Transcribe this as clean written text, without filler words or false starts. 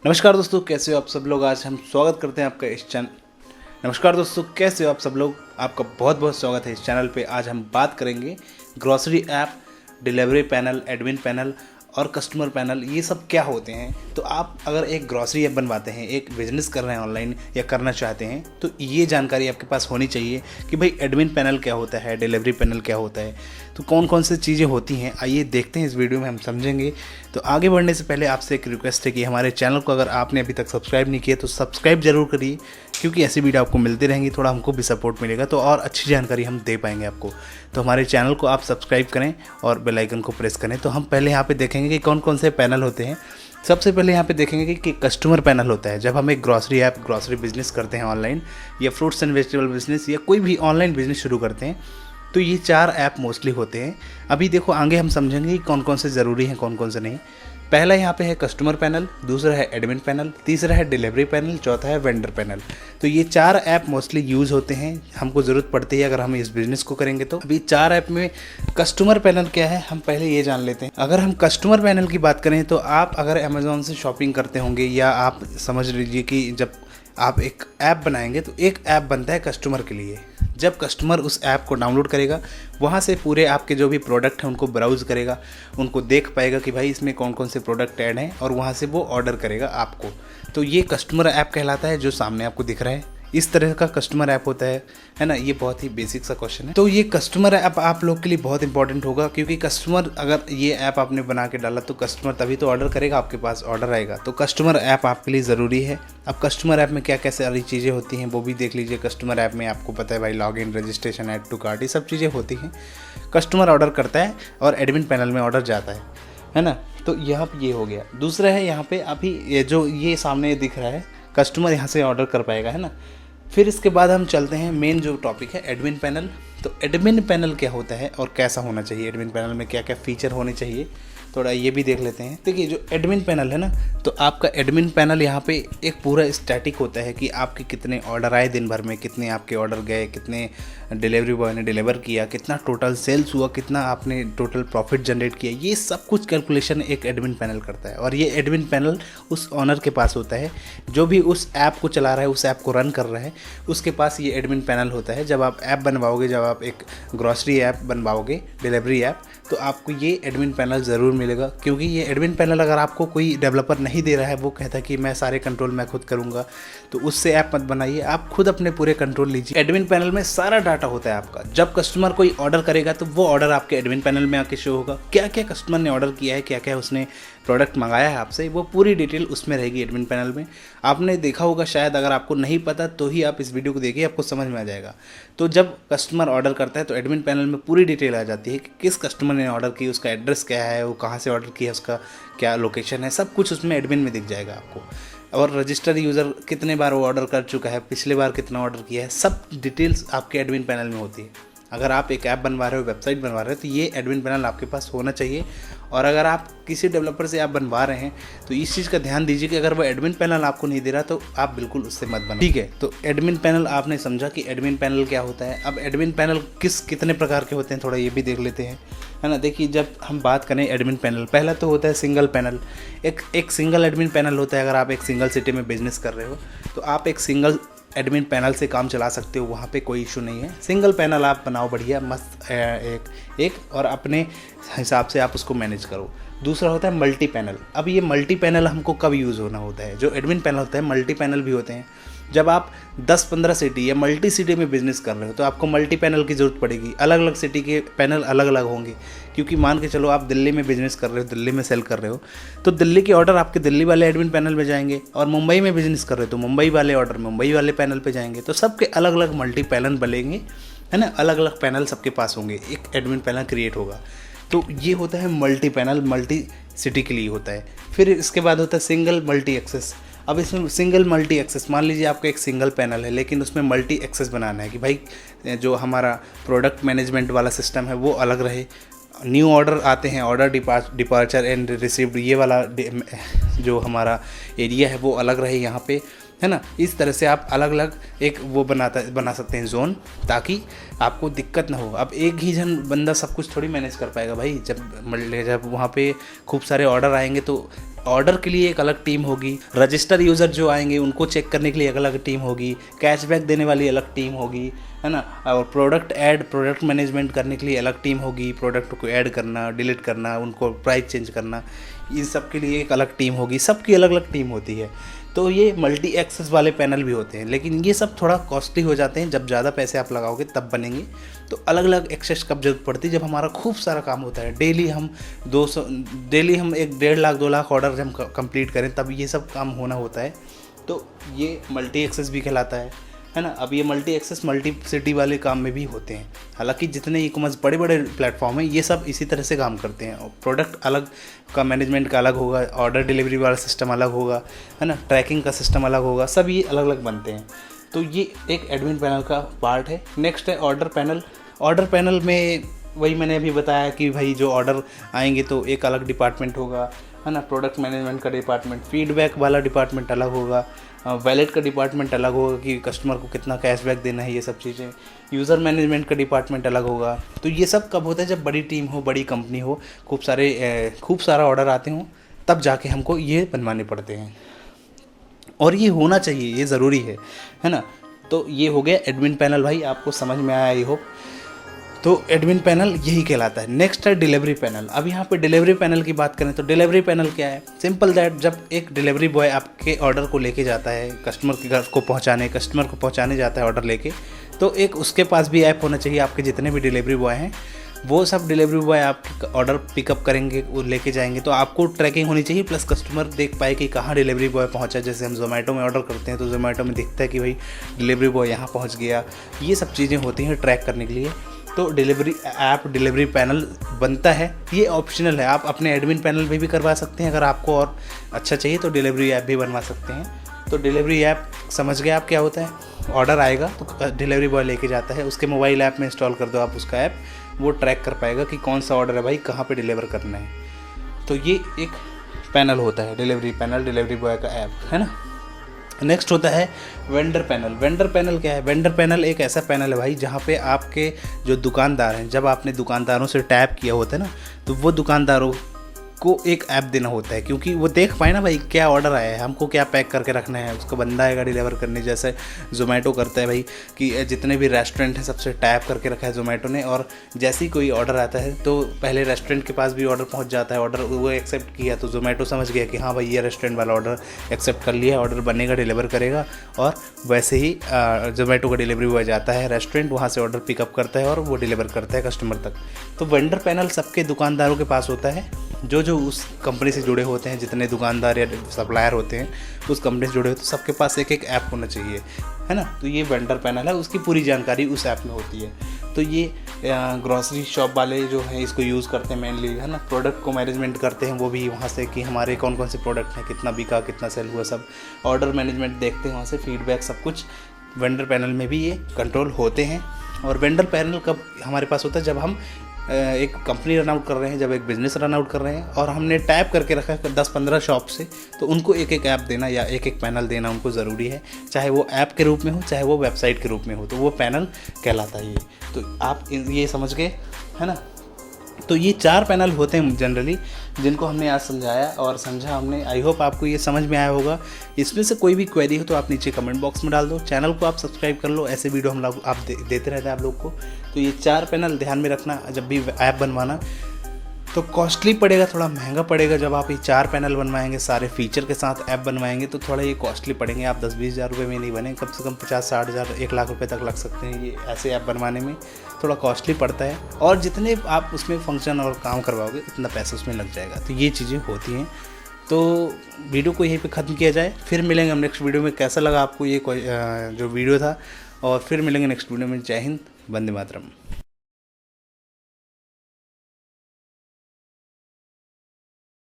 नमस्कार दोस्तों, कैसे हो आप सब लोग। आज हम स्वागत करते हैं आपका इस चैनल। नमस्कार दोस्तों, कैसे हो आप सब लोग। आपका बहुत बहुत स्वागत है इस चैनल पे। आज हम बात करेंगे grocery app, delivery panel, admin panel और कस्टमर पैनल, ये सब क्या होते हैं। तो आप अगर एक ग्रॉसरी ऐप बनवाते हैं, एक बिजनेस कर रहे हैं ऑनलाइन या करना चाहते हैं, तो ये जानकारी आपके पास होनी चाहिए कि भाई एडमिन पैनल क्या होता है, डिलीवरी पैनल क्या होता है, तो कौन कौन सी चीज़ें होती हैं। आइए देखते हैं, इस वीडियो में हम समझेंगे। तो आगे बढ़ने से पहले आपसे एक रिक्वेस्ट है कि हमारे चैनल को अगर आपने अभी तक सब्सक्राइब नहीं किया तो सब्सक्राइब जरूर करिए, क्योंकि ऐसी वीडियो आपको मिलती रहेंगी, थोड़ा हमको भी सपोर्ट मिलेगा तो और अच्छी जानकारी हम दे पाएंगे आपको। तो हमारे चैनल को आप सब्सक्राइब करें और बेल आइकन को प्रेस करें। तो हम पहले यहाँ पे देखेंगे कि कौन कौन से पैनल होते हैं। सबसे पहले यहाँ पे देखेंगे कि कस्टमर पैनल होता है। जब हम एक ग्रॉसरी ऐप, ग्रॉसरी बिजनेस करते हैं ऑनलाइन, या फ्रूट्स एंड वेजिटेबल बिजनेस, या कोई भी ऑनलाइन बिजनेस शुरू करते हैं, तो ये 4 ऐप मोस्टली होते हैं। अभी देखो आगे हम समझेंगे कि कौन कौन से ज़रूरी हैं, कौन कौन से नहीं। पहला यहाँ पे है कस्टमर पैनल, दूसरा है एडमिन पैनल, तीसरा है डिलीवरी पैनल, चौथा है वेंडर पैनल। तो ये 4 ऐप मोस्टली यूज़ होते हैं, हमको ज़रूरत पड़ती है अगर हम इस बिज़नेस को करेंगे। तो अभी 4 ऐप में कस्टमर पैनल क्या है, हम पहले ये जान लेते हैं। अगर हम कस्टमर पैनल की बात करें तो आप अगर अमेज़ॉन से शॉपिंग करते होंगे, या आप समझ लीजिए कि जब आप एक ऐप बनाएंगे तो एक ऐप बनता है कस्टमर के लिए। जब कस्टमर उस ऐप को डाउनलोड करेगा, वहाँ से पूरे आपके जो भी प्रोडक्ट हैं उनको ब्राउज़ करेगा, उनको देख पाएगा कि भाई इसमें कौन कौन से प्रोडक्ट ऐड हैं, और वहाँ से वो ऑर्डर करेगा आपको। तो ये कस्टमर ऐप कहलाता है, जो सामने आपको दिख रहा है। इस तरह का कस्टमर ऐप होता है ना। ये बहुत ही बेसिक सा क्वेश्चन है। तो ये कस्टमर ऐप आप लोग के लिए बहुत इंपॉर्टेंट होगा, क्योंकि कस्टमर, अगर ये ऐप आपने बना के डाला तो कस्टमर तभी तो ऑर्डर करेगा, आपके पास ऑर्डर आएगा। तो कस्टमर ऐप आपके लिए ज़रूरी है। अब कस्टमर ऐप में क्या क्या सारी चीज़ें होती हैं वो भी देख लीजिए। कस्टमर ऐप में आपको पता है भाई, login, registration, add to cart, ये सब चीज़ें होती हैं। कस्टमर ऑर्डर करता है और एडमिन पैनल में ऑर्डर जाता है ना। तो यहाँ पे ये हो गया। दूसरा है यहाँ पे अभी ये जो ये सामने दिख रहा है, कस्टमर यहाँ से ऑर्डर कर पाएगा, है ना। फिर इसके बाद हम चलते हैं मेन जो टॉपिक है, एडमिन पैनल। तो एडमिन पैनल क्या होता है और कैसा होना चाहिए, एडमिन पैनल में क्या क्या फीचर होने चाहिए, थोड़ा ये भी देख लेते हैं। देखिए जो एडमिन पैनल है ना, तो आपका एडमिन पैनल यहाँ पे एक पूरा स्टैटिक होता है कि आपके कितने ऑर्डर आए दिन भर में, कितने आपके ऑर्डर गए, कितने डिलीवरी बॉय ने डिलीवर किया, कितना टोटल सेल्स हुआ, कितना आपने टोटल प्रॉफिट जनरेट किया, ये सब कुछ कैलकुलेशन एक एडमिन पैनल करता है। और ये एडमिन पैनल उस ऑनर के पास होता है, जो भी उस ऐप को चला रहा है, उस ऐप को रन कर रहा है, उसके पास ये एडमिन पैनल होता है। जब आप ऐप बनवाओगे, जब आप एक ग्रॉसरी ऐप बनवाओगे, डिलीवरी ऐप, तो आपको ये एडमिन पैनल ज़रूर मिलेगा। क्योंकि ये एडमिन पैनल अगर आपको कोई डेवलपर नहीं दे रहा है, वो कहता है कि मैं सारे कंट्रोल मैं खुद करूँगा, तो उससे ऐप मत बनाइए, आप खुद अपने पूरे कंट्रोल लीजिए। एडमिन पैनल में सारा डाटा होता है आपका। जब कस्टमर कोई ऑर्डर करेगा तो वो ऑर्डर आपके एडमिन पैनल में आके शो होगा। क्या क्या कस्टमर ने ऑर्डर किया है, क्या क्या उसने प्रोडक्ट मंगाया है आपसे, वो पूरी डिटेल उसमें रहेगी एडमिन पैनल में। आपने देखा होगा शायद, अगर आपको नहीं पता तो ही आप इस वीडियो को देखिए, आपको समझ में आ जाएगा। तो जब कस्टमर ऑर्डर करता है तो एडमिन पैनल में पूरी डिटेल आ जाती है कि किस कस्टमर ने ऑर्डर की, उसका एड्रेस क्या है, वो कहाँ से ऑर्डर किया, उसका क्या लोकेशन है, सब कुछ उसमें एडमिन में दिख जाएगा आपको। और रजिस्टर्ड यूज़र कितने बार वो ऑर्डर कर चुका है, पिछले बार कितना ऑर्डर किया है, सब डिटेल्स आपके एडमिन पैनल में होती है। अगर आप एक ऐप बनवा रहे हो, वेबसाइट बनवा रहे हो, तो ये एडमिन पैनल आपके पास होना चाहिए। और अगर आप किसी डेवलपर से ऐप बनवा रहे हैं तो इस चीज़ का ध्यान दीजिए कि अगर वो एडमिन पैनल आपको नहीं दे रहा तो आप बिल्कुल उससे मत बनाइए, ठीक है। तो एडमिन पैनल आपने समझा कि एडमिन पैनल क्या होता है। अब एडमिन पैनल कितने प्रकार के होते हैं, थोड़ा ये भी देख लेते हैं, है ना। देखिए जब हम बात करें एडमिन पैनल, पहला तो होता है सिंगल पैनल। एक सिंगल एडमिन पैनल होता है। अगर आप एक सिंगल सिटी में बिजनेस कर रहे हो तो आप एक सिंगल एडमिन पैनल से काम चला सकते हो, वहाँ पे कोई इशू नहीं है। सिंगल पैनल आप बनाओ बढ़िया मस्त एक और अपने हिसाब से आप उसको मैनेज करो। दूसरा होता है मल्टी पैनल। अब ये मल्टी पैनल हमको कब यूज़ होना होता है, जो एडमिन पैनल होता है, मल्टी पैनल भी होते हैं जब आप 10-15 सिटी या मल्टी सिटी में बिजनेस कर रहे हो, तो आपको मल्टी पैनल की ज़रूरत पड़ेगी। अलग अलग सिटी के पैनल अलग अलग होंगे, क्योंकि मान के चलो आप दिल्ली में बिजनेस कर रहे हो, दिल्ली में सेल कर रहे हो, तो दिल्ली के ऑर्डर आपके दिल्ली वाले एडमिन पैनल में जाएंगे, और मुंबई में बिजनेस कर रहे हो तो मुंबई वाले ऑर्डर मुंबई वाले पैनल पे जाएंगे। तो सबके अलग अलग मल्टी पैनल बनेंगे, है ना। अलग अलग पैनल सबके पास होंगे, एक एडमिन पैनल क्रिएट होगा। तो ये होता है मल्टी पैनल, मल्टी सिटी के लिए होता है। फिर इसके बाद होता है सिंगल मल्टी एक्सेस। अब इसमें सिंगल मल्टी एक्सेस, मान लीजिए आपका एक सिंगल पैनल है, लेकिन उसमें मल्टी एक्सेस बनाना है कि भाई जो हमारा प्रोडक्ट मैनेजमेंट वाला सिस्टम है वो अलग रहे। न्यू ऑर्डर आते हैं, ऑर्डर डिपार्चर एंड रिसीव्ड, ये वाला जो हमारा एरिया है वो अलग रहे यहाँ पे। है ना। इस तरह से आप अलग अलग एक वो बना सकते हैं जोन, ताकि आपको दिक्कत ना हो। अब एक ही जन बंदा सब कुछ थोड़ी मैनेज कर पाएगा भाई। जब वहाँ पे खूब सारे ऑर्डर आएंगे तो ऑर्डर के लिए एक अलग टीम होगी, रजिस्टर यूज़र जो आएंगे उनको चेक करने के लिए एक अलग टीम होगी, कैशबैक देने वाली अलग टीम होगी, है ना। और प्रोडक्ट मैनेजमेंट करने के लिए अलग टीम होगी, प्रोडक्ट को ऐड करना, डिलीट करना, उनको प्राइस चेंज करना, इन सब के लिए एक अलग टीम होगी। सबकी अलग अलग टीम होती है। तो ये मल्टी एक्सेस वाले पैनल भी होते हैं, लेकिन ये सब थोड़ा कॉस्टली हो जाते हैं। जब ज़्यादा पैसे आप लगाओगे तब बनेंगे। तो अलग अलग एक्सेस कब जरूरत पड़ती है, जब हमारा खूब सारा काम होता है। डेली हम 1.5 लाख 2 लाख ऑर्डर जब हम कंप्लीट करें तब ये सब काम होना होता है। तो ये मल्टी एक्सेस भी कहलाता है ना। अब ये मल्टी एक्सेस मल्टी सिटी वाले काम में भी होते हैं। हालांकि जितने ई कॉमर्स बड़े बड़े प्लेटफॉर्म हैं ये सब इसी तरह से काम करते हैं। प्रोडक्ट अलग का मैनेजमेंट का अलग होगा, ऑर्डर डिलीवरी वाला सिस्टम अलग होगा, है ना, ट्रैकिंग का सिस्टम अलग होगा, सब ये अलग अलग बनते हैं। तो ये एक एडमिन पैनल का पार्ट है। नेक्स्ट है ऑर्डर पैनल। ऑर्डर पैनल में वही मैंने अभी बताया कि भाई जो ऑर्डर आएंगे तो एक अलग डिपार्टमेंट होगा, है ना। प्रोडक्ट मैनेजमेंट का डिपार्टमेंट, फीडबैक वाला डिपार्टमेंट अलग होगा, वैलेट का डिपार्टमेंट अलग होगा कि कस्टमर को कितना कैशबैक देना है, ये सब चीज़ें। यूज़र मैनेजमेंट का डिपार्टमेंट अलग होगा। तो ये सब कब होता है, जब बड़ी टीम हो, बड़ी कंपनी हो, खूब सारा ऑर्डर आते हों, तब जाके हमको ये बनवाने पड़ते हैं। और ये होना चाहिए, ये ज़रूरी है ना। तो ये हो गया एडमिन पैनल। भाई आपको समझ में आया आई होप। तो एडमिन पैनल यही कहलाता है। नेक्स्ट है डिलीवरी पैनल। अब यहाँ पे डिलीवरी पैनल की बात करें तो डिलीवरी पैनल क्या है, सिंपल दैट, जब एक डिलीवरी बॉय आपके ऑर्डर को लेके जाता है कस्टमर के घर को पहुँचाने जाता है ऑर्डर लेके, तो एक उसके पास भी ऐप होना चाहिए। आपके जितने भी डिलीवरी बॉय हैं वो सब डिलीवरी बॉय आपके ऑर्डर पिकअप करेंगे, वो लेके जाएंगे। तो आपको ट्रैकिंग होनी चाहिए, प्लस कस्टमर देख पाए कि कहाँ डिलीवरी बॉय पहुँचा। जैसे हम जोमेटो में ऑर्डर करते हैं तो जोमेटो में दिखता है कि भाई डिलीवरी बॉय यहाँ पहुँच गया। ये सब चीज़ें होती हैं ट्रैक करने के लिए। तो डिलीवरी पैनल बनता है। ये ऑप्शनल है, आप अपने एडमिन पैनल पे भी करवा सकते हैं। अगर आपको और अच्छा चाहिए तो डिलीवरी ऐप भी बनवा सकते हैं। तो डिलीवरी ऐप समझ गए आप क्या होता है। ऑर्डर आएगा तो डिलीवरी बॉय लेके जाता है, उसके मोबाइल ऐप में इंस्टॉल कर दो आप उसका ऐप, वो ट्रैक कर पाएगा कि कौन सा ऑर्डर है भाई, कहाँ पे डिलीवर करना है। तो ये एक पैनल होता है, डिलीवरी पैनल, डिलीवरी बॉय का ऐप, है ना। नेक्स्ट होता है वेंडर पैनल। वेंडर पैनल क्या है, वेंडर पैनल एक ऐसा पैनल है भाई जहाँ पे आपके जो दुकानदार हैं, जब आपने दुकानदारों से टैप किया होता है ना, तो वो दुकानदारों को एक ऐप देना होता है, क्योंकि वो देख पाए ना भाई क्या ऑर्डर आया है, हमको क्या पैक करके रखना है, उसका बंदा आएगा डिलीवर करने। जैसे जोमेटो करता है भाई कि जितने भी रेस्टोरेंट हैं सबसे टैप करके रखा है जोमेटो ने, और जैसे ही कोई ऑर्डर आता है तो पहले रेस्टोरेंट के पास भी ऑर्डर पहुंच जाता है। ऑर्डर वो एक्सेप्ट किया तो जोमेटो समझ गया कि हाँ भाई ये रेस्टोरेंट वाला ऑर्डर एक्सेप्ट कर लिया, ऑर्डर बनेगा, डिलीवर करेगा। और वैसे ही जोमेटो का डिलीवरी बॉय जाता है रेस्टोरेंट, वहाँ से ऑर्डर पिकअप करता है और वो डिलीवर करता है कस्टमर तक। तो वेंडर पैनल सबके दुकानदारों के पास होता है, जो उस कंपनी से जुड़े होते हैं, जितने दुकानदार या सप्लायर होते हैं उस कंपनी से जुड़े होते हैं, सबके पास एक एक ऐप होना चाहिए, है ना। तो ये वेंडर पैनल है, उसकी पूरी जानकारी उस ऐप में होती है। तो ये ग्रॉसरी शॉप वाले जो हैं इसको यूज़ करते हैं मेनली, है ना। प्रोडक्ट को मैनेजमेंट करते हैं वो भी वहाँ से कि हमारे कौन कौन से प्रोडक्ट हैं, कितना बिका, कितना सेल हुआ, सब ऑर्डर मैनेजमेंट देखते हैं वहाँ से, फीडबैक सब कुछ वेंडर पैनल में भी ये कंट्रोल होते हैं। और वेंडर पैनल कब हमारे पास होता है, जब हम एक कंपनी रन आउट कर रहे हैं, जब एक बिज़नेस रन आउट कर रहे हैं और हमने टैप करके रखा है 10-15 शॉप से, तो उनको एक एक ऐप देना या एक एक पैनल देना उनको ज़रूरी है। चाहे वो ऐप के रूप में हो, चाहे वो वेबसाइट के रूप में हो, तो वो पैनल कहलाता है ये। तो आप ये समझ गए, है ना। तो ये 4 पैनल होते हैं जनरली, जिनको हमने आज समझाया और समझा हमने। आई होप आपको ये समझ में आया होगा। इसमें से कोई भी क्वेरी हो तो आप नीचे कमेंट बॉक्स में डाल दो। चैनल को आप सब्सक्राइब कर लो, ऐसे वीडियो हम लोग आप देते रहते हैं आप लोग को। तो ये 4 पैनल ध्यान में रखना जब भी ऐप बनवाना। तो कॉस्टली पड़ेगा, थोड़ा महंगा पड़ेगा। जब आप ये 4 पैनल बनवाएंगे, सारे फीचर के साथ ऐप बनवाएंगे, तो थोड़ा ये कॉस्टली पड़ेंगे। आप 10-20 हज़ार रुपये में नहीं बने, कम से कम 50-60 हज़ार 1 लाख रुपये तक लग सकते हैं। ये ऐसे ऐप बनवाने में थोड़ा कॉस्टली पड़ता है, और जितने आप उसमें फंक्शन और काम करवाओगे उतना पैसा उसमें लग जाएगा। तो ये चीज़ें होती हैं। तो वीडियो को यहीं पे ख़त्म किया जाए, फिर मिलेंगे हम नेक्स्ट वीडियो में। कैसा लगा आपको ये जो वीडियो था, और फिर मिलेंगे नेक्स्ट वीडियो में। जय हिंद, वंदे मातरम।